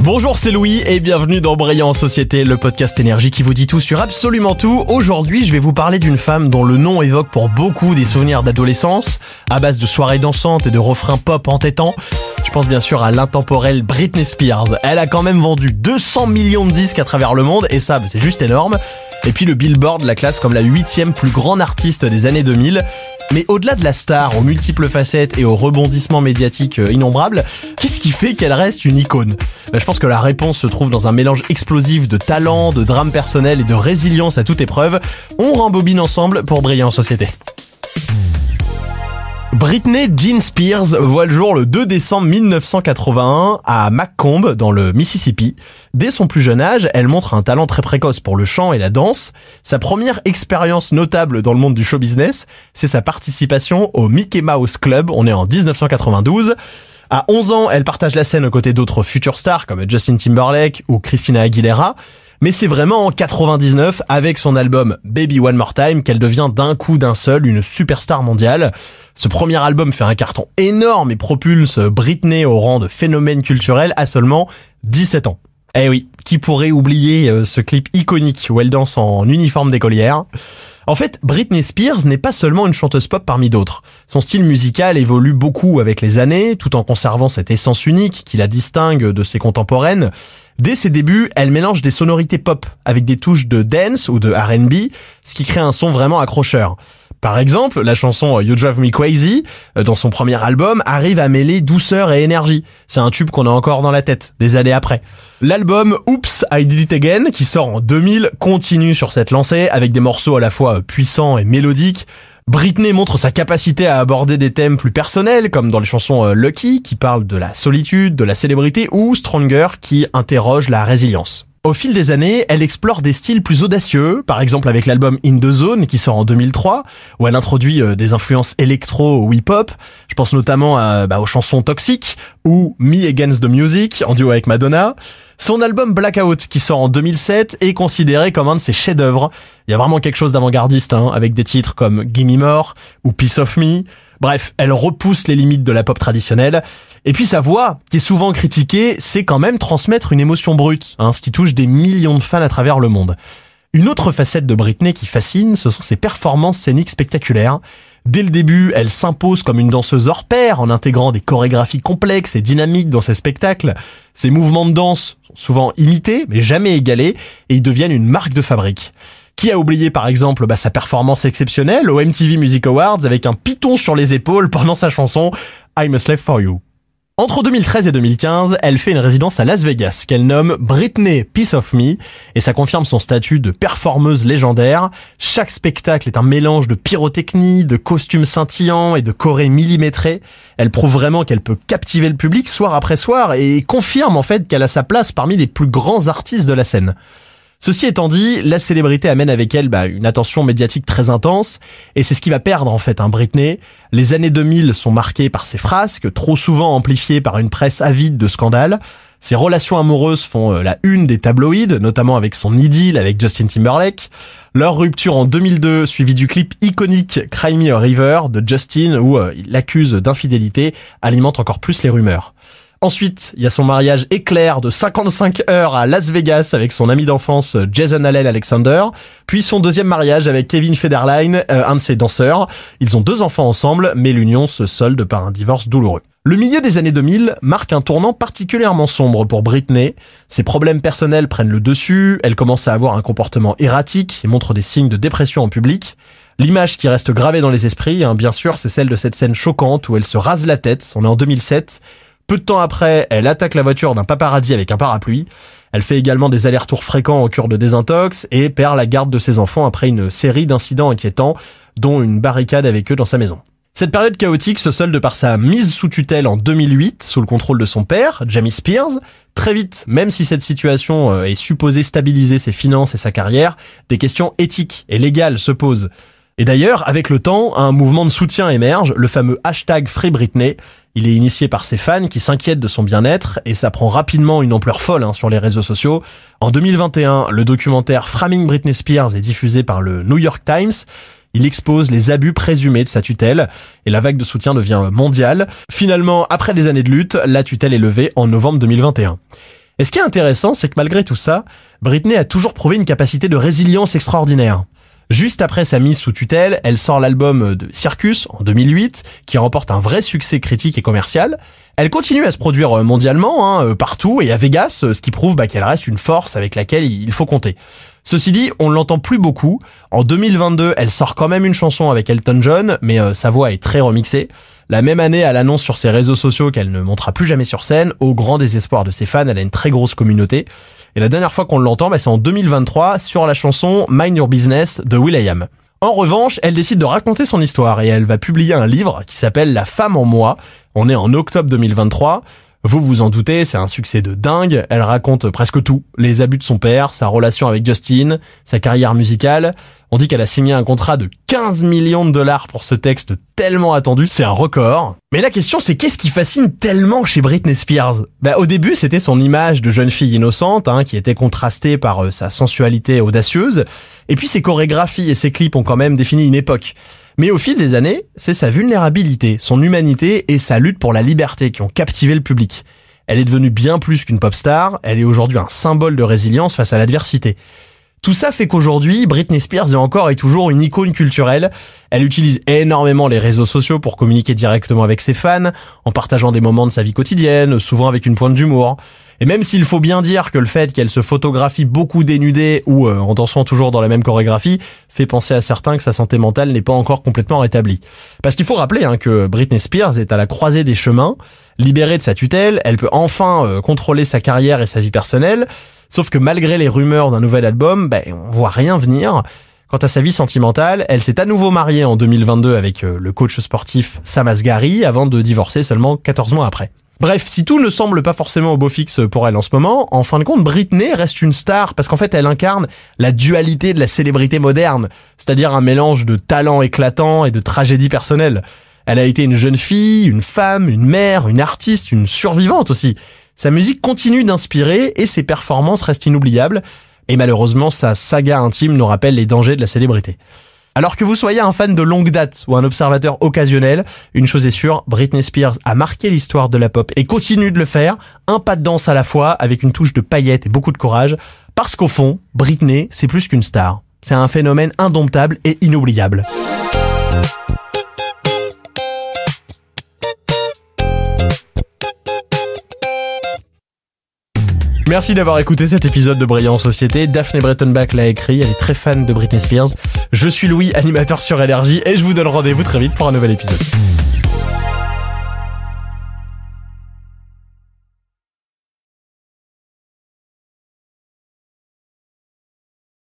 Bonjour, c'est Louis et bienvenue dans Brillant en Société, le podcast énergie qui vous dit tout sur absolument tout. Aujourd'hui, je vais vous parler d'une femme dont le nom évoque pour beaucoup des souvenirs d'adolescence, à base de soirées dansantes et de refrains pop entêtants. Je pense bien sûr à l'intemporelle Britney Spears. Elle a quand même vendu 200 millions de disques à travers le monde et ça, c'est juste énorme. Et puis le Billboard la classe comme la 8e plus grande artiste des années 2000. Mais au-delà de la star, aux multiples facettes et aux rebondissements médiatiques innombrables, qu'est-ce qui fait qu'elle reste une icône ? Je pense que la réponse se trouve dans un mélange explosif de talent, de drame personnel et de résilience à toute épreuve. On rembobine ensemble pour briller en société. Britney Jean Spears voit le jour le 2 décembre 1981 à McComb, dans le Mississippi. Dès son plus jeune âge, elle montre un talent très précoce pour le chant et la danse. Sa première expérience notable dans le monde du show business, c'est sa participation au Mickey Mouse Club. On est en 1992. À 11 ans, elle partage la scène aux côtés d'autres futures stars comme Justin Timberlake ou Christina Aguilera. Mais c'est vraiment en 99, avec son album Baby One More Time, qu'elle devient d'un coup d'un seul une superstar mondiale. Ce premier album fait un carton énorme et propulse Britney au rang de phénomène culturel à seulement 17 ans. Eh oui, qui pourrait oublier ce clip iconique où elle danse en uniforme d'écolière ? En fait, Britney Spears n'est pas seulement une chanteuse pop parmi d'autres. Son style musical évolue beaucoup avec les années, tout en conservant cette essence unique qui la distingue de ses contemporaines. Dès ses débuts, elle mélange des sonorités pop avec des touches de dance ou de R&B, ce qui crée un son vraiment accrocheur. Par exemple, la chanson You Drive Me Crazy, dans son premier album, arrive à mêler douceur et énergie. C'est un tube qu'on a encore dans la tête, des années après. L'album Oops, I Did It Again, qui sort en 2000, continue sur cette lancée, avec des morceaux à la fois puissants et mélodiques. Britney montre sa capacité à aborder des thèmes plus personnels, comme dans les chansons Lucky, qui parlent de la solitude, de la célébrité, ou Stronger, qui interroge la résilience. Au fil des années, elle explore des styles plus audacieux, par exemple avec l'album In The Zone qui sort en 2003, où elle introduit des influences électro ou hip-hop. Je pense notamment aux chansons Toxic ou Me Against the Music en duo avec Madonna. Son album Blackout qui sort en 2007 est considéré comme un de ses chefs-d'œuvre. Il y a vraiment quelque chose d'avant-gardiste avec des titres comme Gimme More ou Piece of Me. Bref, elle repousse les limites de la pop traditionnelle. Et puis sa voix, qui est souvent critiquée, c'est quand même transmettre une émotion brute, ce qui touche des millions de fans à travers le monde. Une autre facette de Britney qui fascine, ce sont ses performances scéniques spectaculaires. Dès le début, elle s'impose comme une danseuse hors pair en intégrant des chorégraphies complexes et dynamiques dans ses spectacles. Ses mouvements de danse sont souvent imités, mais jamais égalés, et ils deviennent une marque de fabrique. Qui a oublié par exemple sa performance exceptionnelle au MTV Music Awards avec un python sur les épaules pendant sa chanson I'm a Slave for You. Entre 2013 et 2015, elle fait une résidence à Las Vegas qu'elle nomme Britney Piece of Me et ça confirme son statut de performeuse légendaire. Chaque spectacle est un mélange de pyrotechnie, de costumes scintillants et de chorés millimétrés. Elle prouve vraiment qu'elle peut captiver le public soir après soir et confirme en fait qu'elle a sa place parmi les plus grands artistes de la scène. Ceci étant dit, la célébrité amène avec elle une attention médiatique très intense, et c'est ce qui va perdre en fait Britney. Les années 2000 sont marquées par ses frasques, trop souvent amplifiées par une presse avide de scandales. Ses relations amoureuses font la une des tabloïds, notamment avec son idylle avec Justin Timberlake. Leur rupture en 2002, suivie du clip iconique Cry Me a River de Justin, où il l'accuse d'infidélité, alimente encore plus les rumeurs. Ensuite, il y a son mariage éclair de 55 heures à Las Vegas avec son ami d'enfance Jason Allen Alexander, puis son deuxième mariage avec Kevin Federline, un de ses danseurs. Ils ont 2 enfants ensemble, mais l'union se solde par un divorce douloureux. Le milieu des années 2000 marque un tournant particulièrement sombre pour Britney. Ses problèmes personnels prennent le dessus, elle commence à avoir un comportement erratique et montre des signes de dépression en public. L'image qui reste gravée dans les esprits, bien sûr, c'est celle de cette scène choquante où elle se rase la tête, on est en 2007. Peu de temps après, elle attaque la voiture d'un paparazzi avec un parapluie. Elle fait également des allers-retours fréquents en cure de désintox et perd la garde de ses enfants après une série d'incidents inquiétants, dont une barricade avec eux dans sa maison. Cette période chaotique se solde par sa mise sous tutelle en 2008, sous le contrôle de son père, Jamie Spears. Très vite, même si cette situation est supposée stabiliser ses finances et sa carrière, des questions éthiques et légales se posent. Et d'ailleurs, avec le temps, un mouvement de soutien émerge, le fameux hashtag Free Britney. Il est initié par ses fans qui s'inquiètent de son bien-être et ça prend rapidement une ampleur folle sur les réseaux sociaux. En 2021, le documentaire Framing Britney Spears est diffusé par le New York Times. Il expose les abus présumés de sa tutelle et la vague de soutien devient mondiale. Finalement, après des années de lutte, la tutelle est levée en novembre 2021. Et ce qui est intéressant, c'est que malgré tout ça, Britney a toujours prouvé une capacité de résilience extraordinaire. Juste après sa mise sous tutelle, elle sort l'album de Circus en 2008, qui remporte un vrai succès critique et commercial. Elle continue à se produire mondialement, partout et à Vegas, ce qui prouve qu'elle reste une force avec laquelle il faut compter. Ceci dit, on ne l'entend plus beaucoup. En 2022, elle sort quand même une chanson avec Elton John, mais sa voix est très remixée. La même année, elle annonce sur ses réseaux sociaux qu'elle ne montera plus jamais sur scène. Au grand désespoir de ses fans, elle a une très grosse communauté. Et la dernière fois qu'on l'entend, c'est en 2023 sur la chanson Mind Your Business de will.i.am. En revanche, elle décide de raconter son histoire et elle va publier un livre qui s'appelle La femme en moi. On est en octobre 2023. Vous vous en doutez, c'est un succès de dingue. Elle raconte presque tout. Les abus de son père, sa relation avec Justin, sa carrière musicale. On dit qu'elle a signé un contrat de 15 millions de dollars pour ce texte tellement attendu. C'est un record. Mais la question, c'est qu'est-ce qui fascine tellement chez Britney Spears? Au début, c'était son image de jeune fille innocente, qui était contrastée par sa sensualité audacieuse. Et puis ses chorégraphies et ses clips ont quand même défini une époque. Mais au fil des années, c'est sa vulnérabilité, son humanité et sa lutte pour la liberté qui ont captivé le public. Elle est devenue bien plus qu'une pop star, elle est aujourd'hui un symbole de résilience face à l'adversité. Tout ça fait qu'aujourd'hui, Britney Spears est encore et toujours une icône culturelle. Elle utilise énormément les réseaux sociaux pour communiquer directement avec ses fans, en partageant des moments de sa vie quotidienne, souvent avec une pointe d'humour. Et même s'il faut bien dire que le fait qu'elle se photographie beaucoup dénudée ou en dansant toujours dans la même chorégraphie fait penser à certains que sa santé mentale n'est pas encore complètement rétablie. Parce qu'il faut rappeler que Britney Spears est à la croisée des chemins. Libérée de sa tutelle, elle peut enfin contrôler sa carrière et sa vie personnelle. Sauf que malgré les rumeurs d'un nouvel album, on voit rien venir. Quant à sa vie sentimentale, elle s'est à nouveau mariée en 2022 avec le coach sportif Sam Asghari avant de divorcer seulement 14 mois après. Bref, si tout ne semble pas forcément au beau fixe pour elle en ce moment, en fin de compte, Britney reste une star parce qu'en fait, elle incarne la dualité de la célébrité moderne, c'est-à-dire un mélange de talent éclatant et de tragédie personnelle. Elle a été une jeune fille, une femme, une mère, une artiste, une survivante aussi. Sa musique continue d'inspirer et ses performances restent inoubliables. Et malheureusement, sa saga intime nous rappelle les dangers de la célébrité. Alors que vous soyez un fan de longue date ou un observateur occasionnel, une chose est sûre, Britney Spears a marqué l'histoire de la pop et continue de le faire, un pas de danse à la fois, avec une touche de paillettes et beaucoup de courage, parce qu'au fond, Britney, c'est plus qu'une star. C'est un phénomène indomptable et inoubliable. Merci d'avoir écouté cet épisode de Brillant en Société. Daphné Breitenbach l'a écrit, elle est très fan de Britney Spears. Je suis Louis, animateur sur LRJ, et je vous donne rendez-vous très vite pour un nouvel épisode.